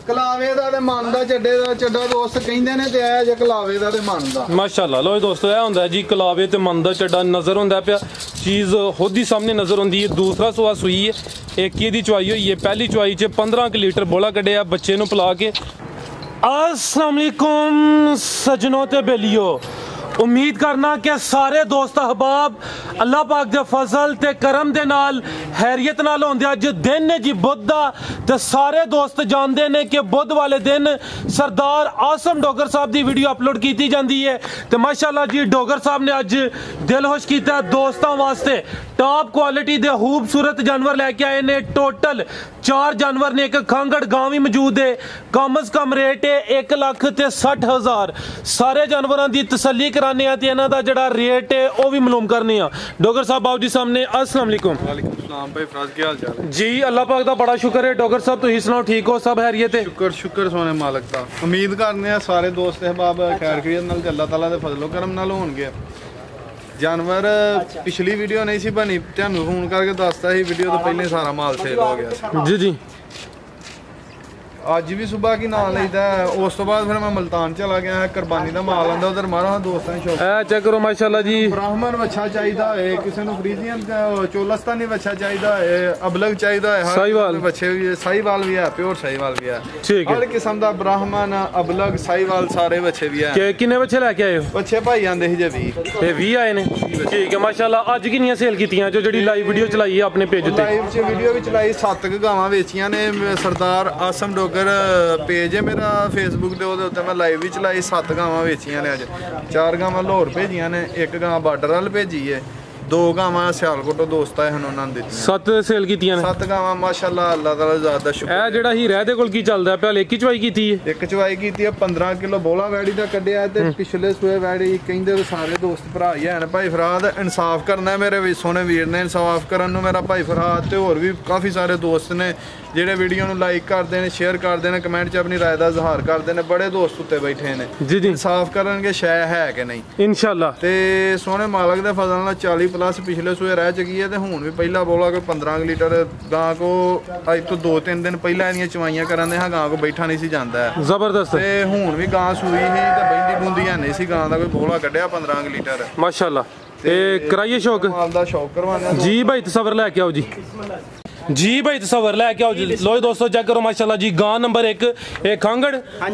कलावे दा ते मन दा चड्डे दा चड्डा दोस्त कहंदे ने ते आया जे कलावे दा ते मन दा माशाल्लाह। लो दोस्तों यह होंदा जी कलावे ते मन दा चड्डा नज़र होंदा पिया चीज़ खुद ही सामने नज़र होंदी है। दूसरा सुआ सुई है एक ही दी चुआई हुई है। पहली चुआई च 15 लीटर बोला कढ़िया बच्चे नूं पिला के। अस्सलाम वालेकुम सजनों ते बेलियो, उम्मीद करना कि सारे दोस्त अहबाब अल्लाह पाक दे फजल ते करम दे नाल हैरियत नाल होंदे। अज दिन है जी बुध दा ते सारे दोस्त जानते ने कि बुध वाले दिन सरदार आसम डोगर साहब दी वीडियो अपलोड की जाती है। तो माशाल्लाह जी डोगर साहब ने अज दिल खुश किया दोस्तों वास्ते टॉप क्वालिटी दे खूबसूरत जानवर लैके आए ने। टोटल 4 जानवर ने, एक खांगड़ गांव भी मौजूद है। कम अज कम रेट है 1,60,000। सारे जानवरों की तसल्ली कराने ते इन्हां दा जिहड़ा रेट है वह भी मालूम करने। डोगर साहब बाबू जी सामने। अस्सलाम वालेकुम। वालेकुम सलाम भाई फराज, क्या हाल चाल है जी? अल्लाह पाक दा बड़ा शुक्र है। डोगर साहब तुसीं सुनाओ ठीक हो? सब हैरियत है? शुक्र शुक्र सोने मालक दा। उम्मीद करने आ सारे दोस्त अहबाब खैर खैरियत नाल ते अल्लाह ताला दे फजलो करम नाल होणगे। जानवर पिछली वीडियो नहीं सी बनी, तुहानू फोन करके दसता ही वीडियो तो पहले सारा माल सेल हो गया जी जी। अज भी सुबह की नाल लेदा है, उस तो बाद फिर मैं मुल्तान चला गया है। कुरबानी का माल आंदा उधर मारा दोस्तों शौक चेक करो माशाल्लाह जी। ब्राह्मण बच्चा चाहिदा है, किसी नूं फ्रीजियन चोलस्तानी बच्चा चाहिदा है, अबलग चाहिदा है, साहीवाल बच्चे भी साहीवाल भी है, प्योर साहीवाल भी है। ठीक है। हर किस्म दा ब्राह्मण अबलग साहीवाल सारे बच्चे भी है। किन्ने बच्चे लेके आए हो? बच्चे भाई आंदे ही जे 20 आए ने। ठीक है माशाल्लाह। अज किन्नियां सेल कीतियां जो जेडी लाइव वीडियो चलाई है अपने पेज ते? लाइव च वीडियो भी चलाई 7 गावां बेचियां ने। सरदार आसम डोगर पेज है मेरा फेसबुक दे ओदे उत्ते मैं लाइव भी चलाई। 7 गावां बेचियां ने अज। 4 गावां लाहौर भेजियां ने, 1 गां बार्डर वाल भेजी है, 2 गावां सियालकोट दोस्त आए हैं उन्होंने दित्तियां। 7 सेल कीतियां ने। 7 गावां माशाल्लाह अल्लाह ताला ज़्यादा शुक्र। ए जेड़ा हीरा दे कोल की चलदा पिया एक ही चवाई कीती है? एक चवाई कीती है, 15 किलो बोला वैड़ी दा कड्ढिया ते पिछले सूए वैड़ी कहंदे सारे दोस्त भरा ही हैं। भाई फराद इंसाफ करना है मेरे भी सोने वीर ने, इंसाफ करन नूं मेरा भाई फराद ते होर भी काफ़ी सारे दोस्त ने ਜਿਹੜੇ ਵੀਡੀਓ ਨੂੰ ਲਾਈਕ ਕਰਦੇ ਨੇ, ਸ਼ੇਅਰ ਕਰਦੇ ਨੇ, ਕਮੈਂਟ 'ਚ ਆਪਣੀ ਰਾਏ ਦਾ ਇਜ਼ਹਾਰ ਕਰਦੇ ਨੇ। ਬੜੇ ਦੋਸਤ ਉੱਤੇ ਬੈਠੇ ਨੇ ਜੀ ਜੀ। ਇਨਸਾਫ ਕਰਨਗੇ ਸ਼ੈ ਹੈ ਕਿ ਨਹੀਂ ਇਨਸ਼ਾਅੱਲਾ। ਤੇ ਸੋਹਣੇ ਮਾਲਕ ਦੇ ਫਜ਼ਲ ਨਾਲ 40 ਪਲੱਸ ਪਿਛਲੇ ਸੂਏ ਰਹਿ ਚੁੱਕੀ ਹੈ ਤੇ ਹੁਣ ਵੀ ਪਹਿਲਾ ਬੋਲਾ ਕੋਈ 15 ਲੀਟਰ ਗਾਂ ਕੋ ਅੱਜ ਤੋਂ 2-3 ਦਿਨ ਪਹਿਲਾਂ ਇਹਦੀਆਂ ਚਵਾਈਆਂ ਕਰਨ ਦੇ ਹਾਂ ਗਾਂ ਕੋ ਬੈਠਾ ਨਹੀਂ ਸੀ ਜਾਂਦਾ। ਜ਼ਬਰਦਸਤ। ਤੇ ਹੁਣ ਵੀ ਗਾਂ ਸੂਈ ਸੀ ਤੇ ਬੈਂਦੀ ਬੁੰਦੀ ਹੈ ਨਹੀਂ ਸੀ ਗਾਂ ਦਾ ਕੋਈ ਬੋਲਾ ਕੱਢਿਆ 15 ਲੀਟਰ ਮਾਸ਼ਾਅੱਲਾ। ਤੇ ਕਰਾਈਏ ਸ਼ੌਕ ਮਾਲ ਦਾ ਸ਼ੌਕ ਕਰਵਾਉਣਾ ਜੀ ਭਾਈ। ਤਸਵਰ ਲੈ ਕੇ ਆਓ ਜੀ। जी भाई तस्वर लैके आओ जी। लो दोस्तों चेक करो माशाल्लाह जी। गां नंबर 1 ਇਹ ਖਾਂਗੜ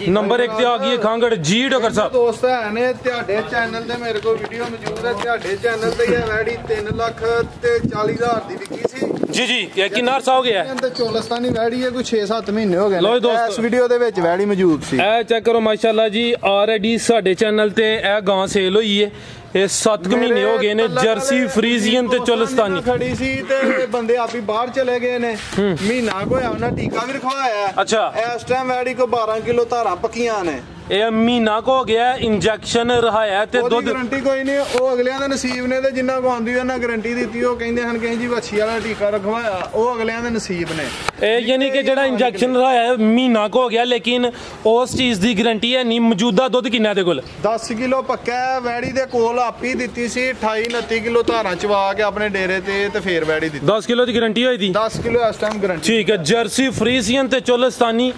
ਨੰਬਰ 1 ਤੇ ਆ ਗਈ ਹੈ ਖਾਂਗੜ ਜੀ। ਡੋਗਰ ਸਾਹਿਬ ਦੋਸਤ ਹੈ ਨੇ ਤੁਹਾਡੇ ਚੈਨਲ ਤੇ ਮੇਰੇ ਕੋਲ ਵੀਡੀਓ ਮੌਜੂਦ ਹੈ। ਤੁਹਾਡੇ ਚੈਨਲ ਤੇ ਇਹ ਵੈੜੀ 3,40,000 ਦੀ ਵਿਕੀ ਸੀ ਜੀ ਜੀ। ਇਹ ਕਿੰਨਾ ਅਰਸਾ ਹੋ ਗਿਆ? ਤੇ ਚੋਲਸਤਾਨੀ ਵੈੜੀ ਹੈ ਕੋਈ 6-7 ਮਹੀਨੇ ਹੋ ਗਏ ਲੋ ਦੋਸਤੋ ਇਸ ਵੀਡੀਓ ਦੇ ਵਿੱਚ ਵੈੜੀ ਮੌਜੂਦ ਸੀ। ਇਹ ਚੈੱਕ ਕਰੋ ਮਾਸ਼ਾਅੱਲਾ ਜੀ। ਆਲਰੇਡੀ ਸਾਡੇ ਚੈਨਲ ਤੇ ਇਹ ਗਾਂ ਸੇਲ ਹੋਈ ਹੈ। ਇਹ 7 ਮਹੀਨੇ ਹੋ ਗਏ ਨੇ। ਜਰਸੀ ਫਰੀਜ਼ੀਅਨ ਤੇ ਚੋਲਸਤਾਨੀ ਖੜੀ ਸੀ ਤੇ ਬੰਦੇ ਆਪੀ ਬਾਹਰ ਚਲੇ ਗਏ ਨੇ। ਮਹੀਨਾ ਕੋ ਹੋਇਆ ਉਹਨਾਂ ਟੀਕਾ ਵੀ ਰਖਵਾਇਆ। ਅੱਛਾ। ਇਸ ਟਾਈਮ ਵੈੜੀ ਕੋ 12 ਕਿਲੋ ਧਾਰਾਂ ਪੱਕੀਆਂ ਨੇ। ਇਹ ਮਹੀਨਾ ਕੋ ਹੋ ਗਿਆ ਇੰਜੈਕਸ਼ਨ ਰਹਾਇਆ ਤੇ ਦੁੱਧ ਗਾਰੰਟੀ ਕੋਈ ਨਹੀਂ। ਉਹ ਅਗਲਿਆਂ ਦੇ ਨਸੀਬ ਨੇ ਤੇ ਜਿੰਨਾ ਕੋ ਆਂਦੀ ਉਹਨਾਂ ਗਾਰੰਟੀ ਦਿੱਤੀ। ਉਹ ਕਹਿੰਦੇ ਹਨ ਕਿ ਜੀ ਵੱਛੀ ਵਾਲਾ ਟੀਕਾ ਰਖਵਾਇਆ, ਉਹ ਅਗਲਿਆਂ ਦੇ ਨਸੀਬ ਨੇ। ਇਹ ਯਾਨੀ ਕਿ ਜਿਹੜਾ ਇੰਜੈਕਸ਼ਨ ਰਹਾਇਆ ਮਹੀਨਾ ਕੋ ਹੋ ਗਿਆ ਲੇਕਿਨ ਉਸ ਚੀਜ਼ ਦੀ ਗਾਰੰਟੀ ਹੈ ਨਹੀਂ। ਮੌਜੂਦਾ ਦੁੱਧ ਕਿੰਨਾ ਦੇ ਕੋਲ? 10 ਕਿਲੋ ਪੱਕਾ ਵੈੜੀ ਦੇ ਕੋਲ ਆਪੀ ਦਿੱਤੀ ਸੀ। 28-29 ਕਿਲੋ ਧਾਰਾਂ ਚਵਾ ਕੇ ਆਪਣੇ ਡੇਰੇ ਤੇ ਤੇ ਫੇਰ ਵੈੜੀ ਦਿੱਤੀ। 10 ਕਿਲੋ ਦੀ ਗਾਰੰਟੀ ਹੋਈ ਦੀ। 10 ਕਿਲੋ ਇਸ ਟਾਈਮ ਗਾਰੰਟੀ। ਠੀਕ ਹੈ। ਜਰਸੀ ਫਰੀਜ਼ੀਅਨ ਤੇ ਚੋਲਸਤਾਨੀ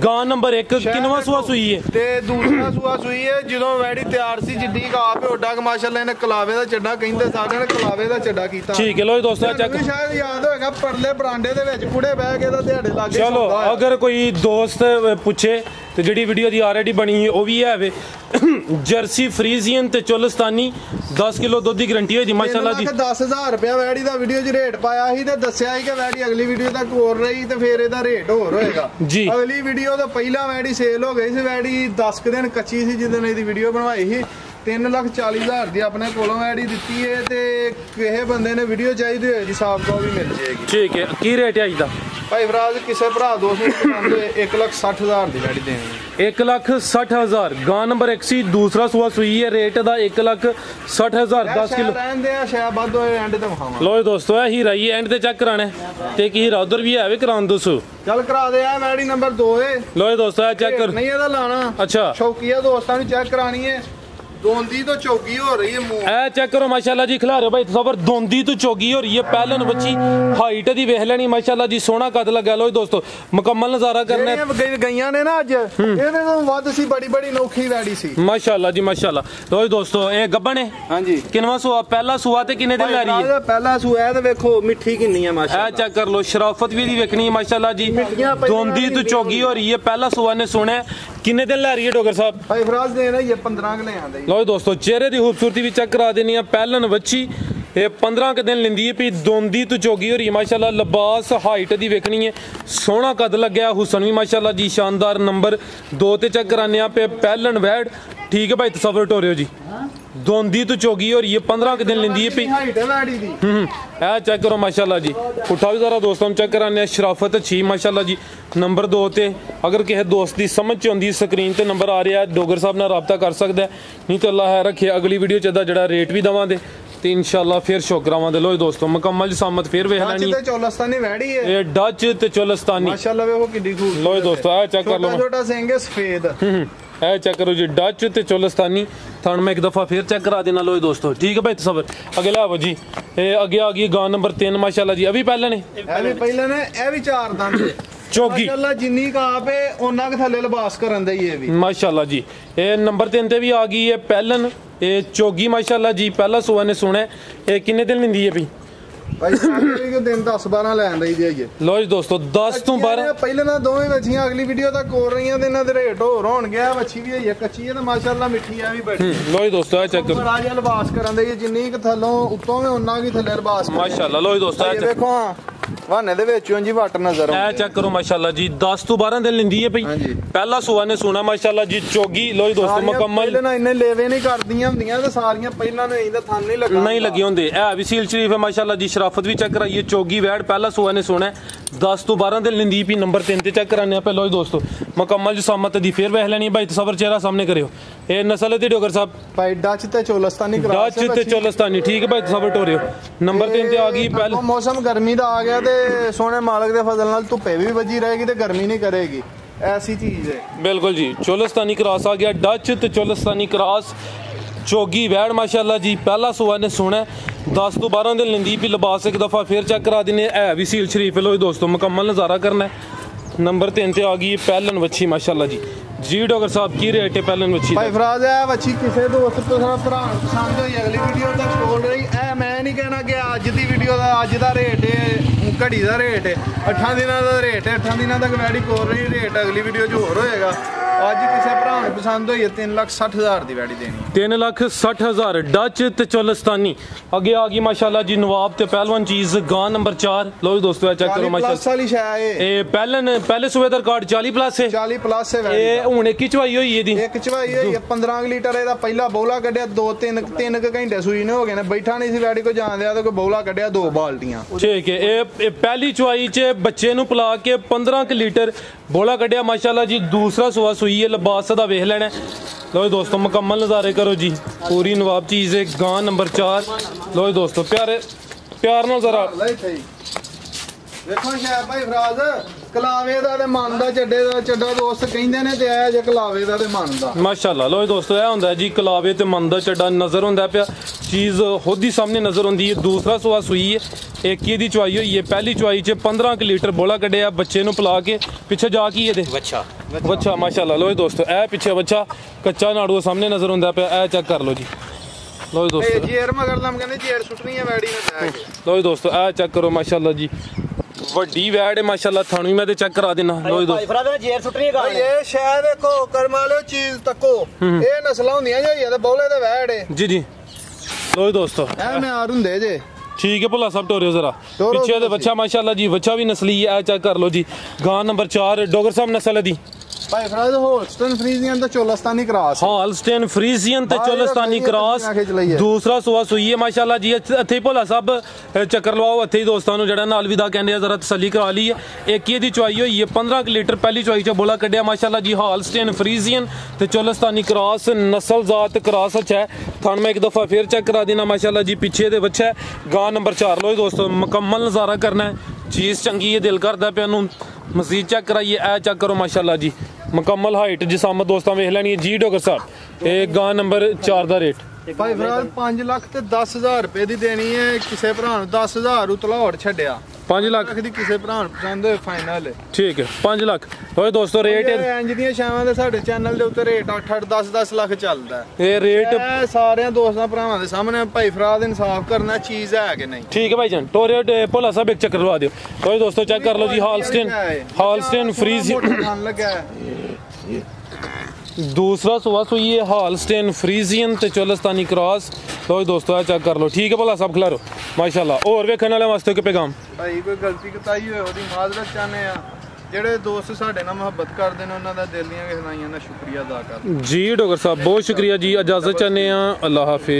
ਗਾਂ ਨੰਬਰ 1 ਕਿੰਨਵਾਂ ਸੂਆ ਸੂਈ ਹੈ? ਤੇ ਦੂਸਰਾ ਸੂਆ ਸੂਈ ਹੈ। ਜਦੋਂ ਵੈੜੀ ਤਿਆਰ ਸੀ ਜਿੱਡੀ ਕਾਪ ਓਡਾ ਕ ਮਾਸ਼ਾਅੱਲਾ ਇਹਨੇ ਕਲਾਵੇ ਦਾ ਚੱਡਾ ਕਹਿੰਦੇ ਸਾਰਿਆਂ ਨੇ ਕਲਾਵੇ ਦਾ ਚੱਡਾ ਕੀਤਾ। ਠੀਕ ਹੈ। ਲੋ ਦੋਸਤੋ ਚੈੱਕ ਸ਼ਾਇਦ ਯਾਦ ਹੋਏਗਾ ਪਰਲੇ ਬਰਾਂਡੇ ਦੇ ਵਿੱਚ ਕੁੜੇ ਬਹਿ ਕੇ ਦਾ ਦਿਹਾੜੇ ਲੱਗੇ। ਚਲੋ ਅਗਰ ਕੋਈ ਦੋਸਤ ਪੁੱਛੇ ਤੇ ਜਿਹੜੀ ਵੀਡੀਓ ਦੀ ਆਲਰੇਡੀ ਬਣੀ ਹੈ ਉਹ ਵੀ ਹੈ ਵੇ। ਜਰਸੀ ਫਰੀਜ਼ੀਅਨ ਤੇ ਚੋਲਸਤਾਨੀ 10 ਕਿਲੋ ਦੁੱਧ ਦੀ ਗਾਰੰਟੀ ਹੋਈ ਦੀ ਮਾਸ਼ਾਅੱਲਾ ਜੀ। 10,000 ਰੁਪਇਆ ਵੈੜੀ ਦਾ ਵੀਡੀਓ 'ਚ ਰੇਟ ਪਾਇਆ ਸੀ ਤੇ ਦੱਸਿਆ ਸੀ ਕਿ ਵੈੜੀ ਅਗਲੀ ਵੀਡੀਓ ਤੱਕ ਹੋਰ ਰਹੀ ਤੇ ਫੇਰ ਇਹਦਾ ਰੇਟ ਹੋਰ ਹੋਏਗਾ ਜੀ। ਅਗਲੀ ਵੀਡੀਓ ਤੋਂ ਪਹਿਲਾਂ ਵੈੜੀ ਸੇਲ ਹੋ ਗਈ ਸੀ। ਵੈੜੀ 10 ਦਿਨ ਕੱਚੀ ਸੀ ਜਦੋਂ ਇਹਦੀ ਵੀਡੀਓ ਬਣਵਾਈ ਸੀ। 3,40,000 ਦੀ ਆਪਣੇ ਕੋਲੋਂ ਵੈੜੀ ਦਿੱਤੀ ਹੈ ਤੇ ਕਿਸੇ ਬੰਦੇ ਨੇ ਵੀਡੀਓ ਚਾਹੀਦੀ ਹੋਏ ਜੀ ਸਾਫ ਕੋ ਵੀ ਮਿਲ ਜਾਏਗੀ। ਠੀਕ ਹੈ। ਕੀ ਰੇਟ ਹੈ ਅੱਜ ਦਾ? ਭਾਈ ਫਰਾਜ਼ ਕਿਸੇ ਭਰਾ ਦੋਸਤ ਨੂੰ ਪਸੰਦ 1,60,000 ਦੀ ਵੈੜੀ ਦੇਣੀ। 1,60,000 ਗਾਂ ਨੰਬਰ 1 ਸੀ। ਦੂਸਰਾ ਸੂਆ ਸੂਈ ਹੈ। ਰੇਟ ਦਾ 1,60,000 10 ਕਿਲੋ ਰਹਿੰਦੇ ਆ ਸ਼ਾਇਦ ਵੱਧ ਹੋਏ ਐਂਡ ਤੇ ਵਿਖਾਵਾਂ। ਲੋ ਦੋਸਤੋ ਇਹ ਹੀਰਾ ਹੀ ਐਂਡ ਤੇ ਚੈੱਕ ਕਰਾਣਾ ਤੇ ਕੀ ਹੀਰਾ ਉਧਰ ਵੀ ਹੈ ਵੇ ਕਰਾਉਣ ਦੱਸੋ। ਚੱਲ ਕਰਾ ਦੇ ਆ ਵੈੜੀ ਨੰਬਰ 2 ਏ। ਲੋ ਦੋਸਤੋ ਇਹ ਚੈੱਕ ਕਰ। ਨਹੀਂ ਇਹਦਾ ਲਾਣਾ। ਅੱਛਾ। ਸ਼ੌਕੀਆ ਦੋਸਤਾਂ ਨੂੰ ਚੈੱਕ ਕਰਾਣੀ ਹੈ। दोंदी तो चौकी हो रही है मुंह ए चेक करो माशाल्लाह जी खिला रहे हो भाई तसव्वुर दोंदी तो चौगी हो रही है पहलन बच्ची हाइट दी वेख लेनी माशाल्लाह जी सोना कद लगा लो दोस्तों मुकम्मल नजारा करना है गईयां ने ना अज ਇਹਦੇ ਤੋਂ ਵੱਧ ਸੀ बड़ी नौखी वैड़ी सी माशाल्लाह जी माशाल्लाह लो दोस्तों ए गब्बन है हां जी किनवा सुआ पहला सुआ ते किन्ने दिन लै रही है पहला सुआ है ते देखो मिठी किन्नी है माशाल्लाह ए चेक कर लो शराफत भी दी देखनी है माशाल्लाह जी दोंदी तो चौगी हो रही है पहला सुआ ने सुने किन्ने दिन लै रही है डोगर साहब भाई फराज दे रही है 15 के ले आंदे लो दोस्तों चेहरे दी खूबसूरती भी चेक करा देनी है पहलन बच्ची ये 15 के दिन लेंदी है भी दोंदी तो चौगी हो रही है माशाल्लाह लिबास हाइट दी वेखनी है सोहना कद लग्या हुसन भी माशाल्लाह जी शानदार नंबर 2 ते चेक कराने पे पहलन वैड ठीक है भाई तसव्वुर टोरियो जी दोंदी तो चौगी हो रही है 15 के दिन लेंदी है भी हाइट है वैड़ी दी ए चेक करो माशाल्लाह जी उठा भी जरा दोस्तों हम चेक कराने शराफत अच्छी माशाल्लाह जी नंबर 2 ते अगर किसी दोस्त की समझ च आंदी स्क्रीन ते नंबर आ रहा है डोगर साहब नाल राबता कर सकदा है नहीं तो अल्लाह है रखे अगली वीडियो च दा जेड़ा रेट भी दवांगे ते इंशाल्लाह फिर शो करावांगे लो दोस्तों मुकम्मल सामत फिर वेख लैनी ते चोलस्तानी वैड़ी है ये डच ते चोलस्तानी माशाल्लाह देखो किड्डी खूबसूरत लो दोस्तों आ चेक कर लो छोटा सिंह है सफेद ए चेक करो जी डच ते चोलस्तानी थान में एक दफा फिर चेक करा देना लो दोस्तों ठीक है भाई तसव्वुर अगला आओ जी ए आगे आ गई गां नंबर 3 माशाल्लाह जी अभी पहले ने ए भी पहले ने ए भी 4 दंद चौगी माशाल्लाह जिन्नी का आपे ओना के थल्ले लिबास करन दे ये भी माशाल्लाह जी ए नंबर 3 ते भी आ गई है पहलन ए चौगी माशाल्लाह जी पहला सुआ ने सुने ए किन्ने दिन लेंदी है भी भाई सारे के दिन 10-12 लैन रही जाइए लो जी दोस्तों 10 तो 12 पहले ना दोवें बच्चियां अगली वीडियो तक कोर रही हैं ते इना दे रेट होर होण गया बच्ची भी है कच्ची है ते माशाल्लाह मिठी है भी बड़ी लो जी दोस्तों चेक करो बड़ा जिहा लिबास करन दे जिन्नी के थल्लों उत्तों में ओना की थल्ले लिबास माशाल्लाह लो जी दोस्तों देखो वाने दे विच जी वट नजर ए चेक करो माशाल्लाह जी 10 तो 12 दिन लेंदी है भाई पहला सुआ ने सुना माशाल्लाह जी चौगी लो जी दोस्तों मुकम्मल पहले ना इन्ने लेवे नहीं करदियां हुंदियां ते सारियां पहिलां ने इंदा थन नहीं लगा नहीं लगे होंदे ए भी सील शरीफ है माशाल्लाह जी शराफत भी चेक कराइए चौगी वैड पहला सुआ ने सुना 10 तो 12 दिन लेंदी भी नंबर 3 ते चेक कराने पे लो जी दोस्तों मुकम्मल जो सामत दी फिर वेख लेनी भाई तसव्वुर चेहरा सामने करियो ए नस्ल दी डोगर साहब भाई डच ते चोलस्तानी क्रॉस डच ते चोलस्तानी ठीक है भाई तसव्वुर टोरियो नंबर 3 ते आ गई पहले मौसम गर्मी दा आ गया ते सोने मालक दे फजल नाल धुप्पे भी वजी रहेगी ते गर्मी नहीं करेगी ऐसी चीज है बिल्कुल जी चोलस्तानी क्रॉस आ गया डच ते चोलस्तानी क्रॉस चौगी वैड माशाल्लाह जी पहला सुआ ने सुना 10 तो 12 दिन लेंदी भी लिबास एक दफा फिर चेक करा देने है भी सील शरीफ लो दोस्तों मुकम्मल नजारा करना है नंबर 3 ते आ गई पहलन बच्ची माशाल्लाह जी डॉक्टर साहब की रेट है पहलन बच्ची भाई फराज है बच्ची किसे दोस्त तो भरा पसंद होई अगली वीडियो तक छोड़ रही है मैं नहीं कहना कि आज दी वीडियो दा आज दा रेट है घड़ी दा रेट है 8 दिनों दा रेट है 8 दिनों तक वैडी कोर रही रेट अगली वीडियो जो होर होएगा आज किसी भरा ने पसंद होई 3,60,000 दी वैडी देनी 3,60,000 डच ते चोलस्तानी आगे आ गई माशाल्लाह जी नवाब ते पहलवान चीज गां नंबर 4 लो दोस्तों चेक करो माशाल्लाह ए पहले सुबह दा रिकॉर्ड 40 प्लस है 40 प्लस है ए हुन एक चवाई होई है दी एक चवाई होई है 15 लीटर एदा पहला बौला कड्या 2-3 घंटे सूई ने हो गए ने बैठा नहीं सी वैडी को जान दिया तो कोई बौला कड्या 2 बाल्टियां ठीक है ए पहली चवाई च बच्चे नु पिला के 15 लीटर बौला कड्या माशाल्लाह जी दूसरा सुआ सुई है लिबास दा वेख लेना लो दोस्तों मुकम्मल नजारे करो जी पूरी नवाब चीज है गां नंबर 4 लो दोस्तों प्यार नाल जरा देखो शायद भाई फराज कलावे दा ते मन दा चड्डा दोस्त कहंदे ने ते आया जे कलावे दा ते मन दा माशाल्लाह लो दोस्तों ए हुंदा जी कलावे ते मन दा चड्डा नजर हुंदा पिया चीज खुद ही सामने नजर हुंदी है दूसरा सुआ सुई है एक ही दी चवाई हुई है पहली चवाई च 15 लीटर बोला कड्डिया बच्चे नु पिला के पीछे जा की है बच्चा माशाल्लाह लो दोस्तों ए पीछे बच्चा कच्चा नाड़ू सामने नजर हुंदा पिया ए चेक कर लो जी लो दोस्तों जेर मगर लम कहंदे जेर सुटनी है वैडी ने बैठ के लो दोस्तों ए चेक करो माशाल्लाह जी वड्डी वैड है माशाल्लाह थानू भी मैं ते चेक करा देना लो दोस्तों भाई फराद जेर सुटनी है ये शायद देखो कर्मा लो चीज तको ए नस्लां हुंदियां जो ये ते बौले ते वैड है जी लो दोस्तों ए मैं आर हुंदे जे ठीक है भला सब टोरियो जरा पीछे दे बच्चा माशाल्लाह जी बच्चा भी नस्ली है चेक कर लो जी गां नंबर 4 डोगर साहब नस्ल दी भाई फराज होल्स्टन फ्रीजियन ते चोलस्तानी क्रॉस होल्स्टन फ्रीजियन ते चोलस्तानी क्रॉस दूसरा सुआ सुई है माशाल्लाह जी इत्थे भोला साहब चक्कर लवाओ इत्थे दोस्तां नु जेड़ा नाल विदा कहंदे जरा तसल्ली करा ली है एक ही दी चवाई होई है 15 लीटर पहली चवाई च बोला कड्डिया माशाल्लाह जी होल्स्टन फ्रीजियन ते चोलस्तानी क्रॉस नस्ल जात क्रॉस है थान में एक दफा फिर चेक करा देना माशाल्लाह जी पीछे दे बच्चा है गां नंबर 4 लो दोस्तों मुकम्मल नजारा करना है चीज चंगी है दिल करदा पिया नु ਮਸੀਤ ਚੈੱਕ ਕਰਾਈਏ, ਇਹ ਚੈੱਕ ਕਰੋ ਮਾਸ਼ਾਅੱਲਾ ਜੀ, ਮੁਕੰਮਲ ਹਾਈਟ ਜਿਸਾਮਤ ਦੋਸਤਾਂ ਵੇਖ ਲੈਣੀ ਹੈ ਜੀ। ਡੋਗਰ ਸਾਹਿਬ ਇਹ ਗਾਂ ਨੰਬਰ 4 ਦਾ ਰੇਟ ਭਾਈ ਫਰਾਦ 5 ਲੱਖ ਤੇ 10,000 ਰੁਪਏ ਦੀ ਦੇਣੀ ਹੈ ਕਿਸੇ ਭਰਾ ਨੂੰ। 10,000 ਉਤਲਾ ਹੋਰ ਛੱਡਿਆ 5 ਲੱਖ ਦੀ ਕਿਸੇ ਭਰਾ ਨੂੰ ਪਸੰਦ ਹੋਏ ਫਾਈਨਲ ਹੈ। ਠੀਕ ਹੈ 5 ਲੱਖ ਹੋਏ ਦੋਸਤੋ ਰੇਟ। ਇੰਜ ਦੀਆਂ ਛਾਵਾਂ ਦੇ ਸਾਡੇ ਚੈਨਲ ਦੇ ਉੱਤੇ ਰੇਟ 8-8 10-10 ਲੱਖ ਚੱਲਦਾ। ਇਹ ਰੇਟ ਸਾਰਿਆਂ ਦੋਸਤਾਂ ਭਰਾਵਾਂ ਦੇ ਸਾਹਮਣੇ ਭਾਈ ਫਰਾਦ ਇਨਸਾਫ ਕਰਨਾ ਚੀਜ਼ ਹੈ ਕਿ ਨਹੀਂ। ਠੀਕ ਹੈ ਭਾਈ ਜਾਨ ਟੋਰੇ ਭੋਲਾ ਸਾਹਿਬ ਇੱਕ ਚੱਕਰ ਲਵਾ ਦਿਓ। ਹੋਏ ਦੋਸਤੋ ਚੈੱਕ ਕਰ ਲਓ ਜੀ, ਹਾਲਸਟੇਨ ਫਰੀਜ਼ ਲੱਗਾ दूसरा सुबह सुई है, हालस्टेन फ्रीजियन ते चोलस्तानी क्रॉस। तो दोस्तों चेक कर लो। ठीक है भला सब खिलारो माशाल्लाह। और वेखण वाले वास्ते कोई पैगाम भाई कोई गलती कताई होए ओदी माजरत चाहने आ। ਜਿਹੜੇ ਦੋਸਤ ਸਾਡੇ ਨਾਲ ਮੁਹੱਬਤ ਕਰਦੇ ਨੇ ਉਹਨਾਂ ਦਾ ਦਿਲ ਦੀਆਂ ਗਹਿਰਾਈਆਂ ਨਾਲ ਸ਼ੁਕਰੀਆ ਅਦਾ ਕਰਦੇ ਜੀ। ਡੋਗਰ ਸਾਹਿਬ ਬਹੁਤ ਸ਼ੁਕਰੀਆ ਜੀ, ਇਜਾਜ਼ਤ ਚਾਹੁੰਦੇ ਆ। ਅੱਲਾਹ ਹਾਫਿਜ਼।